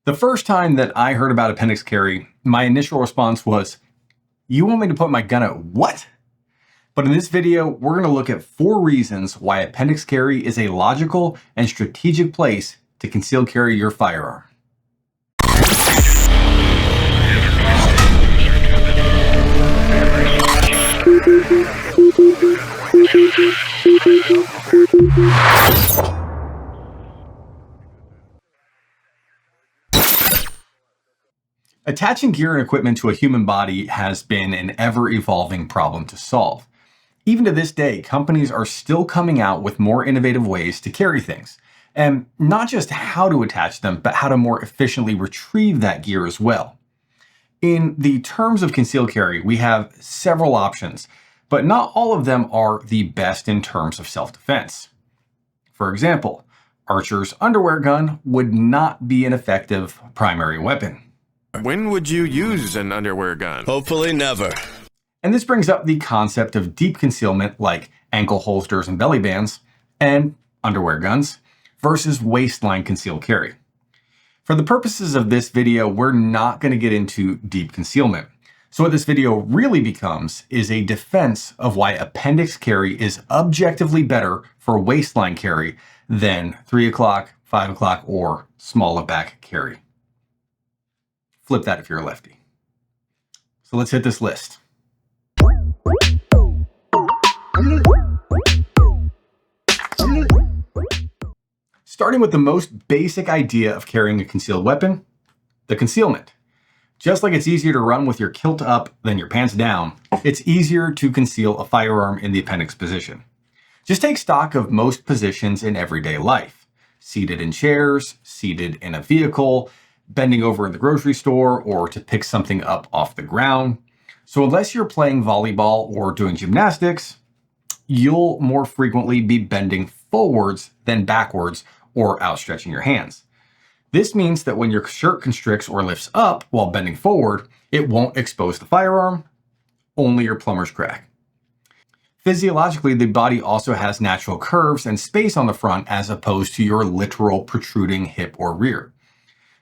The first time that I heard about appendix carry, my initial response was, "You want me to put my gun at what?" But in this video, we're going to look at 4 reasons why appendix carry is a logical and strategic place to conceal carry your firearm. Attaching gear and equipment to a human body has been an ever-evolving problem to solve. Even to this day, companies are still coming out with more innovative ways to carry things. And not just how to attach them, but how to more efficiently retrieve that gear as well. In the terms of concealed carry, we have several options, but not all of them are the best in terms of self-defense. For example, Archer's underwear gun would not be an effective primary weapon. When would you use an underwear gun? Hopefully never. And this brings up the concept of deep concealment like ankle holsters and belly bands and underwear guns versus waistline concealed carry. For the purposes of this video, we're not going to get into deep concealment. So what this video really becomes is a defense of why appendix carry is objectively better for waistline carry than 3 o'clock, 5 o'clock, or smaller back carry. Flip that if you're a lefty. So let's hit this list. Starting with the most basic idea of carrying a concealed weapon, the concealment. Just like it's easier to run with your kilt up than your pants down, it's easier to conceal a firearm in the appendix position. Just take stock of most positions in everyday life. Seated in chairs, seated in a vehicle, bending over in the grocery store, or to pick something up off the ground. So unless you're playing volleyball or doing gymnastics, you'll more frequently be bending forwards than backwards or outstretching your hands. This means that when your shirt constricts or lifts up while bending forward, it won't expose the firearm, only your plumber's crack. Physiologically, the body also has natural curves and space on the front as opposed to your literal protruding hip or rear.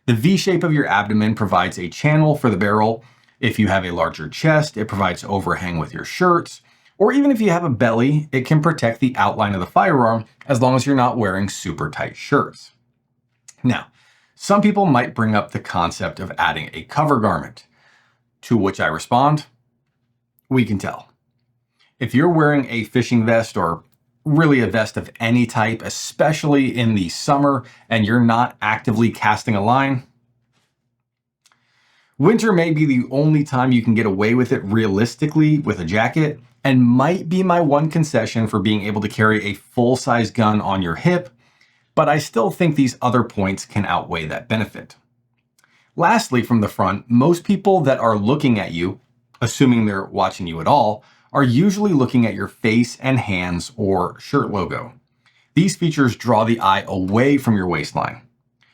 The V shape of your abdomen provides a channel for the barrel. If you have a larger chest, it provides overhang with your shirts. Or even if you have a belly, it can protect the outline of the firearm as long as you're not wearing super tight shirts. Now, some people might bring up the concept of adding a cover garment, to which I respond, we can tell. If you're wearing a fishing vest or really a vest of any type, especially in the summer, and you're not actively casting a line, winter may be the only time you can get away with it realistically with a jacket, and might be my one concession for being able to carry a full-size gun on your hip, but I still think these other points can outweigh that benefit. Lastly, from the front, most people that are looking at you, assuming they're watching you at all, are usually looking at your face and hands or shirt logo. These features draw the eye away from your waistline.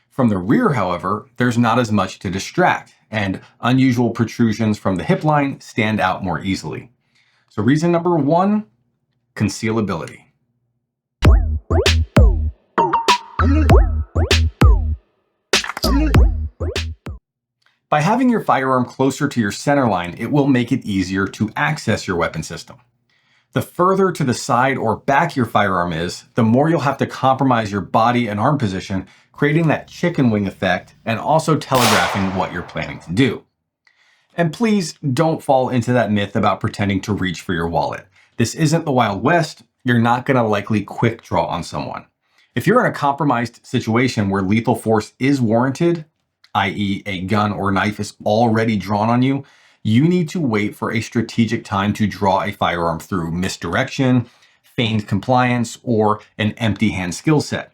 From the rear, however, there's not as much to distract, and unusual protrusions from the hip line stand out more easily. So reason number 1, concealability. By having your firearm closer to your center line, it will make it easier to access your weapon system. The further to the side or back your firearm is, the more you'll have to compromise your body and arm position, creating that chicken wing effect and also telegraphing what you're planning to do. And please don't fall into that myth about pretending to reach for your wallet. This isn't the Wild West. You're not going to likely quick draw on someone. If you're in a compromised situation where lethal force is warranted, i.e. a gun or knife is already drawn on you, you need to wait for a strategic time to draw a firearm through misdirection, feigned compliance, or an empty hand skill set.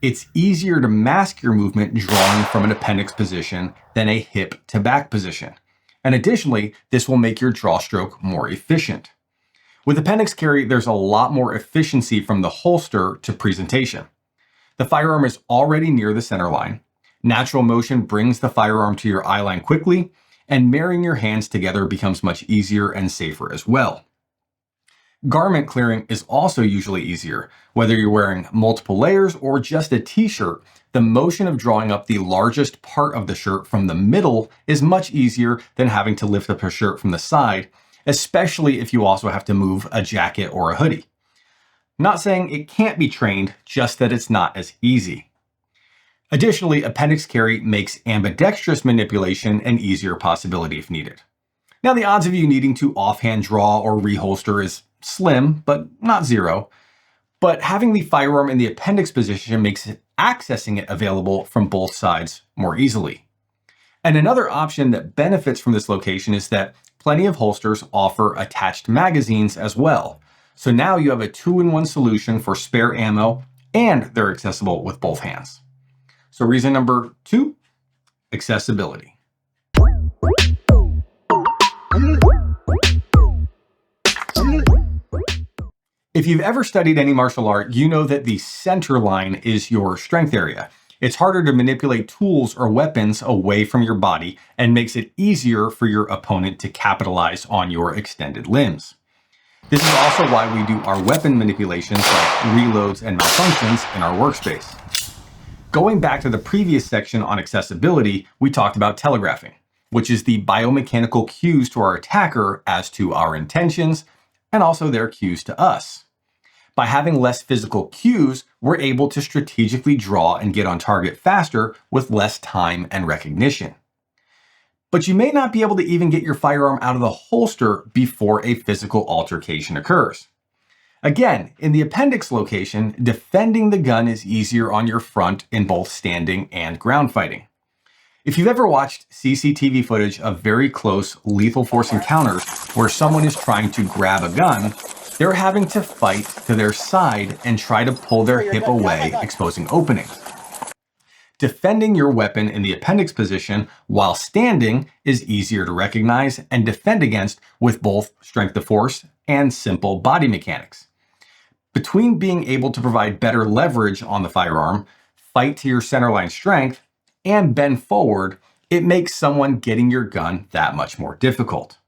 It's easier to mask your movement drawing from an appendix position than a hip to back position. And additionally, this will make your draw stroke more efficient. With appendix carry, there's a lot more efficiency from the holster to presentation. The firearm is already near the center line. Natural motion brings the firearm to your eye line quickly, and marrying your hands together becomes much easier and safer as well. Garment clearing is also usually easier. Whether you're wearing multiple layers or just a t-shirt, the motion of drawing up the largest part of the shirt from the middle is much easier than having to lift up a shirt from the side, especially if you also have to move a jacket or a hoodie. Not saying it can't be trained, just that it's not as easy. Additionally, appendix carry makes ambidextrous manipulation an easier possibility if needed. Now, the odds of you needing to offhand draw or reholster is slim, but not zero. But having the firearm in the appendix position makes accessing it available from both sides more easily. And another option that benefits from this location is that plenty of holsters offer attached magazines as well. So now you have a two-in-one solution for spare ammo, and they're accessible with both hands. So reason number 2, accessibility. If you've ever studied any martial art, you know that the center line is your strength area. It's harder to manipulate tools or weapons away from your body and makes it easier for your opponent to capitalize on your extended limbs. This is also why we do our weapon manipulations like reloads and malfunctions in our workspace. Going back to the previous section on accessibility, we talked about telegraphing, which is the biomechanical cues to our attacker as to our intentions and also their cues to us. By having less physical cues, we're able to strategically draw and get on target faster with less time and recognition. But you may not be able to even get your firearm out of the holster before a physical altercation occurs. Again, in the appendix location, defending the gun is easier on your front in both standing and ground fighting. If you've ever watched CCTV footage of very close lethal force encounters where someone is trying to grab a gun, they're having to fight to their side and try to pull their hip away, exposing openings. Defending your weapon in the appendix position while standing is easier to recognize and defend against with both strength of force and simple body mechanics. Between being able to provide better leverage on the firearm, fight to your centerline strength, and bend forward, it makes someone getting your gun that much more difficult.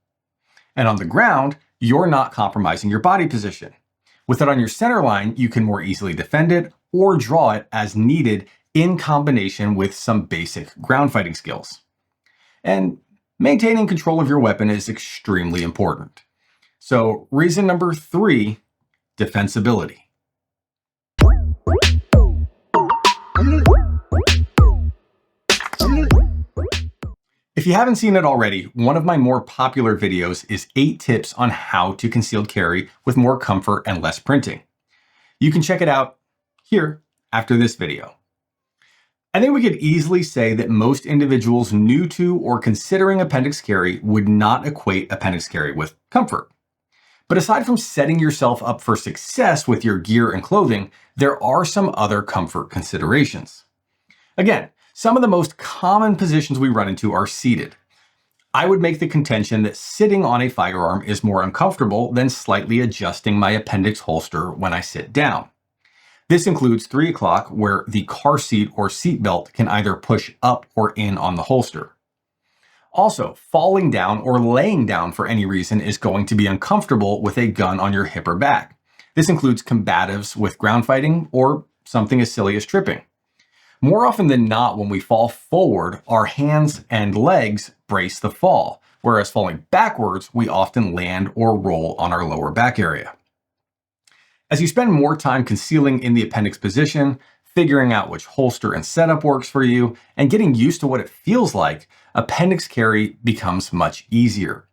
And on the ground, you're not compromising your body position. With it on your centerline, you can more easily defend it or draw it as needed in combination with some basic ground fighting skills. And maintaining control of your weapon is extremely important. So reason number 3, defensibility. If you haven't seen it already, one of my more popular videos is 8 tips on how to concealed carry with more comfort and less printing. You can check it out here after this video. I think we could easily say that most individuals new to or considering appendix carry would not equate appendix carry with comfort. But aside from setting yourself up for success with your gear and clothing, there are some other comfort considerations. Again, some of the most common positions we run into are seated. I would make the contention that sitting on a firearm is more uncomfortable than slightly adjusting my appendix holster when I sit down. This includes 3 o'clock, where the car seat or seat belt can either push up or in on the holster. Also, falling down or laying down for any reason is going to be uncomfortable with a gun on your hip or back. This includes combatives with ground fighting or something as silly as tripping. More often than not, when we fall forward, our hands and legs brace the fall, whereas falling backwards, we often land or roll on our lower back area. As you spend more time concealing in the appendix position, figuring out which holster and setup works for you, and getting used to what it feels like, appendix carry becomes much easier.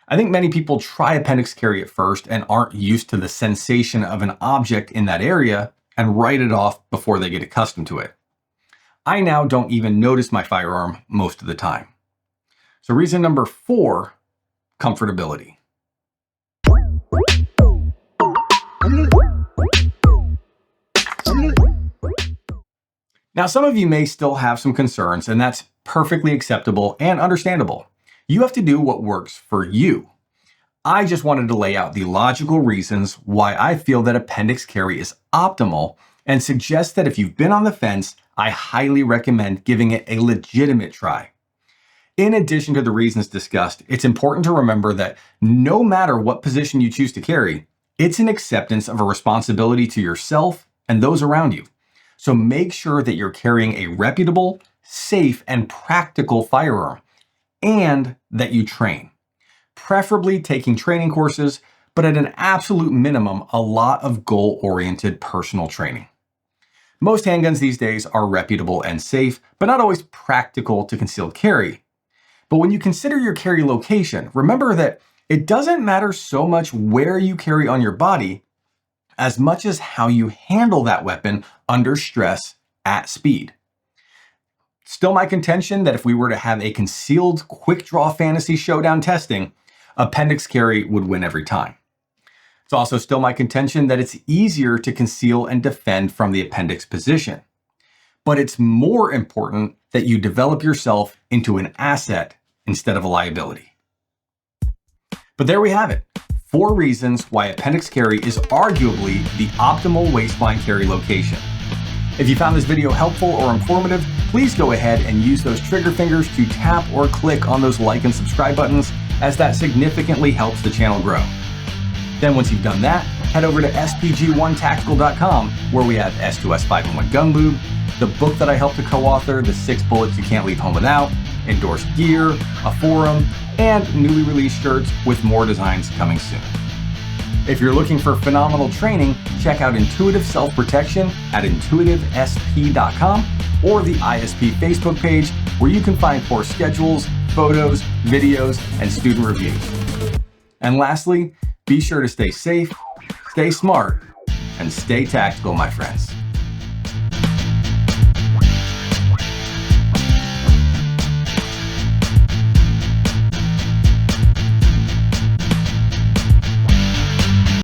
I think many people try appendix carry at first and aren't used to the sensation of an object in that area and write it off before they get accustomed to it. I now don't even notice my firearm most of the time. So reason number 4, comfortability. Now, some of you may still have some concerns, and that's perfectly acceptable and understandable. You have to do what works for you. I just wanted to lay out the logical reasons why I feel that appendix carry is optimal and suggest that if you've been on the fence, I highly recommend giving it a legitimate try. In addition to the reasons discussed, it's important to remember that no matter what position you choose to carry, It's an acceptance of a responsibility to yourself and those around you. So make sure that you're carrying a reputable, safe, and practical firearm, and that you train. Preferably taking training courses, but at an absolute minimum, a lot of goal-oriented personal training. Most handguns these days are reputable and safe, but not always practical to concealed carry. But when you consider your carry location, remember that it doesn't matter so much where you carry on your body as much as how you handle that weapon under stress at speed. Still my contention that if we were to have a concealed quick draw fantasy showdown testing, Appendix carry would win every time. It's also still my contention that it's easier to conceal and defend from the Appendix position. But it's more important that you develop yourself into an asset instead of a liability. But there we have it. 4 reasons why Appendix carry is arguably the optimal waistline carry location. If you found this video helpful or informative, please go ahead and use those trigger fingers to tap or click on those like and subscribe buttons, as that significantly helps the channel grow. Then once you've done that, head over to SPG1Tactical.com, where we have S2S 5-in-1 Gun Lube, the book that I helped to co-author, The 6 Bullets You Can't Leave Home Without, endorsed gear, a forum, and newly released shirts with more designs coming soon. If you're looking for phenomenal training, check out Intuitive Self-Protection at intuitivesp.com or the ISP Facebook page, where you can find course schedules, photos, videos, and student reviews. And lastly, be sure to stay safe, stay smart, and stay tactical, my friends.